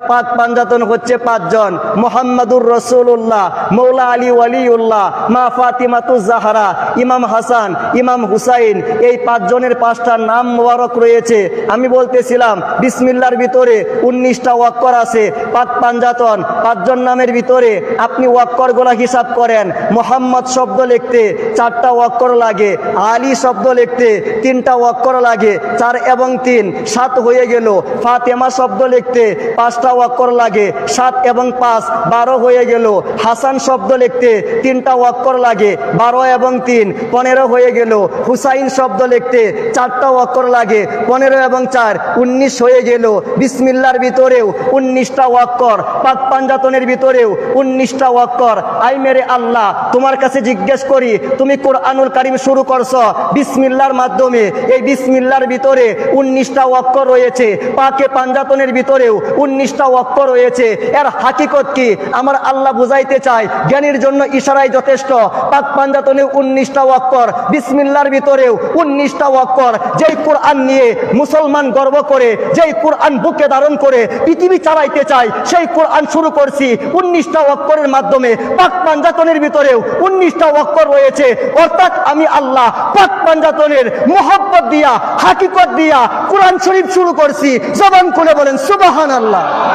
পাক পাঞ্জাতন হচ্ছে পাঁচজন: মুহাম্মাদুর রাসূলুল্লাহ, মৌলা আলী ওয়ালিউল্লাহ, মা ফাতিমাতুজ জাহরা, ইমাম হাসান, ইমাম হুসাইন। এই পাঁচজনের পাঁচটা নাম মোবারক রয়েছে। আমি বলতেছিলাম বিসমিল্লাহর ভিতরে 19টা ওয়াক্কর আছে। পাক পাঞ্জাতন পাঁচজন নামের ভিতরে আপনি ওয়াক্করগুলো হিসাব করেন। মুহাম্মদ শব্দ লিখতে 4টা ওয়াক্কর লাগে, আলী শব্দ লিখতে 3টা ওয়াক্কর লাগে, 4 এবং 3 7 হয়ে গেল। ফাতেমা শব্দ লিখতে 5টা ওয়াক্কর লাগে, 7 এবং 5 12 হয়ে গেল। হাসান শব্দ লিখতে 3টা ওয়াক্কর লাগে, 12 এবং 3 15 হয়ে গেল। হুসাইন শব্দ লিখতে 4টা ওয়াক্কর লাগে, 15 এবং 4 19 হয়ে গেল। বিসমিল্লাহর ভিতরেও 19টা ওয়াক্কর, পাক পাঞ্জাতনের ভিতরেও 19টা ওয়াক্কর। আই মেরে আল্লাহ, তোমার কাছে জিজ্ঞেস করি, তুমি কোরআনুল কারীম শুরু করছো বিসমিল্লাহর মাধ্যমে। এই বিসমিল্লাহর ভিতরে 19টা ওয়াক্কর রয়েছে। পাকে পাঞ্জাতনের ভিতরেও 19টা ওয়াক্কর রয়েছে। এর হাকিকত কি আমার আল্লাহ বুঝাইতে চায়। জ্ঞানীর জন্য ইশারাই যথেষ্ট। পাক পাঞ্জাতনে 19টা ওয়াক্কর, বিসমিল্লাহর ভিতরেও 19টা ওয়াক্কর। যেই কোরআন নিয়ে মুসলমান গর্ব করে, যেই কোরআন বুকে ধারণ করে পৃথিবী চালাইতে চায়, সেই কোরআন শুরু করছি 19টা ওয়াক্করের মাধ্যমে। পাক পাঞ্জাতনের ভিতরেও 19টা ওয়াক্কর রয়েছে। অর্থাৎ আমি আল্লাহ পাক পাঞ্জাতনের মোহাব্বত দিয়া, হাকিকত দিয়া কোরআন শরীফ শুরু করছি। জবান খুলে বলেন সুবহানাল্লাহ।